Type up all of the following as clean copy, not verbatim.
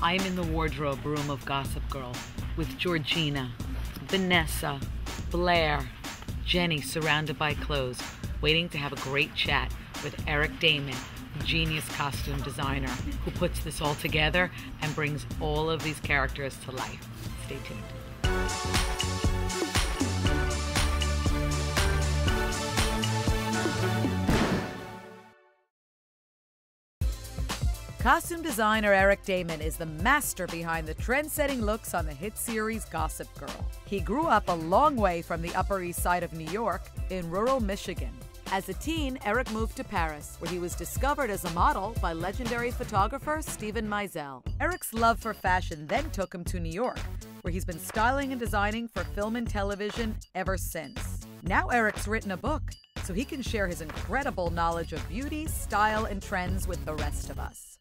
I'm in the wardrobe room of Gossip Girl with Georgina, Vanessa, Blair, Jenny surrounded by clothes, waiting to have a great chat with Eric Daman, the genius costume designer who puts this all together and brings all of these characters to life. Stay tuned. Costume designer Eric Daman is the master behind the trend-setting looks on the hit series Gossip Girl. He grew up a long way from the Upper East Side of New York in rural Michigan. As a teen, Eric moved to Paris, where he was discovered as a model by legendary photographer Steven Meisel. Eric's love for fashion then took him to New York, where he's been styling and designing for film and television ever since. Now Eric's written a book, so he can share his incredible knowledge of beauty, style, and trends with the rest of us.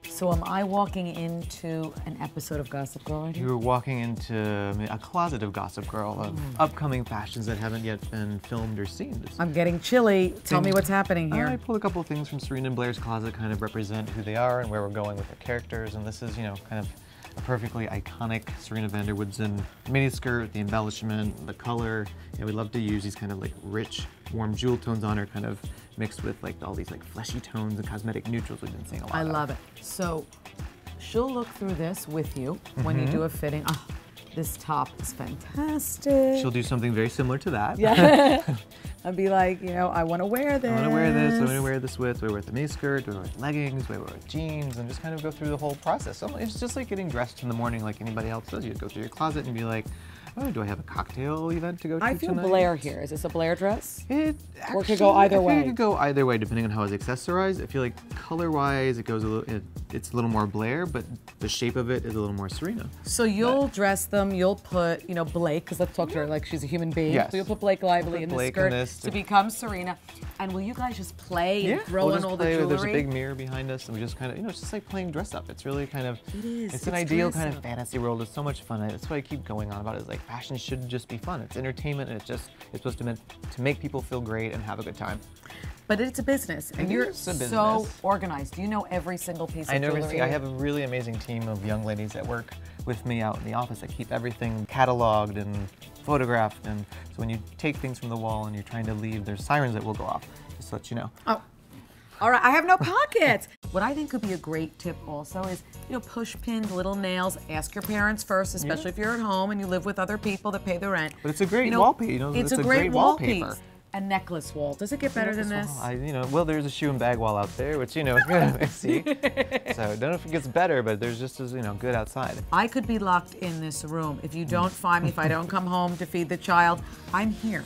So am I walking into an episode of Gossip Girl right here? You're walking into a closet of Gossip Girl, of upcoming fashions that haven't yet been filmed or seen. I'm getting chilly. Tell me what's happening here. I pulled a couple of things from Serena and Blair's closet, kind of represent who they are and where we're going with their characters. And this is, you know, kind of a perfectly iconic Serena van der Woodsen miniskirt, the embellishment, the color. You know, we love to use these kind of like rich, warm jewel tones on her, kind of mixed with like all these like fleshy tones and cosmetic neutrals we've been seeing a lot of. I love it. So she'll look through this with you when you do a fitting. Oh, this top is fantastic. She'll do something very similar to that. Yeah. I'll be like, you know, I want to wear this. I want to wear this. I want to wear this with. Do I wear it with the miniskirt? Do I wear it with leggings? Do I wear it with jeans? And just kind of go through the whole process. So it's just like getting dressed in the morning like anybody else does. You go through your closet and be like, oh, do I have a cocktail event to go to I feel tonight? Blair here. Is this a Blair dress? It or it could go either way. It could go either way depending on how it's accessorized. I feel like color-wise, it goes a little. It's a little more Blair, but the shape of it is a little more Serena. So you'll dress them. You'll put, you know, Blake, because let's talk to her like she's a human being. Yes. So you'll put Blake Lively in this skirt to become Serena. And will you guys just play and throw in all the jewelry? There's a big mirror behind us, and we just kind of, you know, it's just like playing dress up. It's really kind of. It is. It's an ideal kind of fantasy world. It's so much fun. That's what I keep going on about. Is like fashion should just be fun. It's entertainment, and it's supposed to make people feel great and have a good time. But it's a business, and you're so organized. Do you know every single piece of jewelry? I have a really amazing team of young ladies that work with me out in the office that keep everything cataloged and photographed. And so when you take things from the wall and you're trying to leave, there's sirens that will go off, just to let you know. Oh, all right, I have no pockets. What I think could be a great tip also is, you know, push pins, little nails. Ask your parents first, especially if you're at home and you live with other people that pay the rent. But it's a great wallpaper. You know, it's a great wallpaper. A necklace wall. Does it get better than this? Well, there's a shoe and bag wall out there, which, you know, you're gonna see. So I don't know if it gets better, but there's just as, you know, good outside. I could be locked in this room. If you don't find me, if I don't come home to feed the child, I'm here.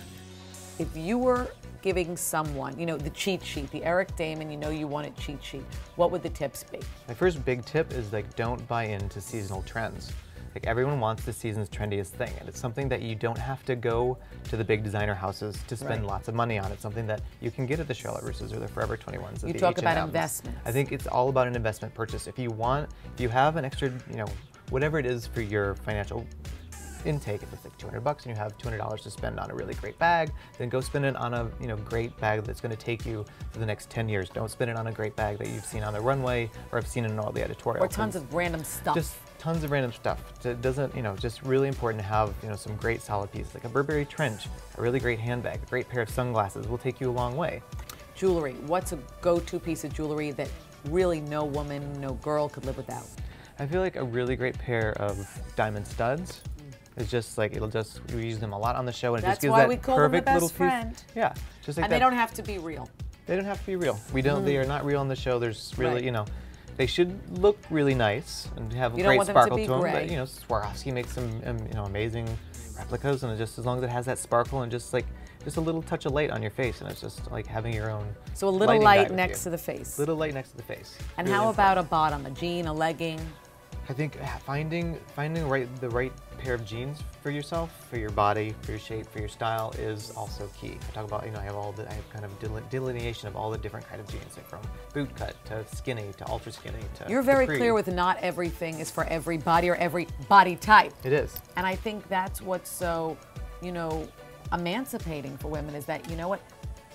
If you were giving someone, you know, the cheat sheet, the Eric Daman, you know you want it cheat sheet, what would the tips be? My first big tip is like don't buy into seasonal trends. Like everyone wants the season's trendiest thing, and it's something that you don't have to go to the big designer houses to spend lots of money on. It's something that you can get at the Charlotte Russos or the Forever 21s. You talk about investments. I think it's all about an investment purchase. If you have an extra, you know, whatever it is for your financial intake, if it's like $200 and you have $200 to spend on a really great bag, then go spend it on a, you know, great bag that's going to take you for the next 10 years. Don't spend it on a great bag that you've seen on the runway or have seen in all the editorials. Or tons of random stuff. Just tons of random stuff. It doesn't, you know, just really important to have, you know, some great solid pieces, like a Burberry trench, a really great handbag, a great pair of sunglasses will take you a long way. Jewelry. What's a go-to piece of jewelry that really no woman, no girl could live without? I feel like a really great pair of diamond studs. It's just like, we use them a lot on the show, and it just gives that perfect little piece. Yeah, just like that. And they don't have to be real. They don't have to be real. We don't. They are not real on the show. There's really, you know, they should look really nice and have a great sparkle to them. But you know, Swarovski makes some, you know, amazing replicas, and just as long as it has that sparkle and just a little touch of light on your face, and it's just like having your own. So a little light next to the face. Little light next to the face. And how about a bottom, a jean, a legging? I think finding the right pair of jeans for yourself, for your body, for your shape, for your style is also key. I talk about, you know, I have kind of delineation of all the different kind of jeans, like from boot cut to skinny to ultra skinny to You're very clear with not everything is for every body or every body type. It is. And I think that's what's so, you know, emancipating for women is that, you know what,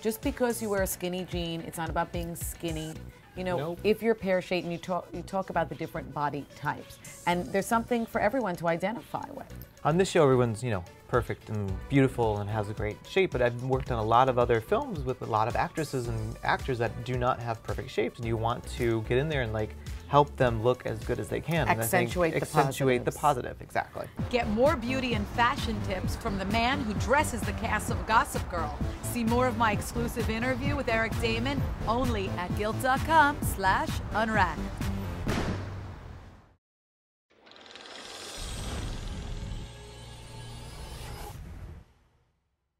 just because you wear a skinny jean, it's not about being skinny. You know, Nope. if you're pear-shaped, and you talk about the different body types, and there's something for everyone to identify with. On this show, everyone's, you know, perfect and beautiful and has a great shape, but I've worked on a lot of other films with a lot of actresses and actors that do not have perfect shapes, and you want to get in there and like help them look as good as they can. Accentuate and the accentuate the positives. positive, exactly. Get more beauty and fashion tips from the man who dresses the cast of Gossip Girl. See more of my exclusive interview with Eric Daman only at Gilt.com/Unracked.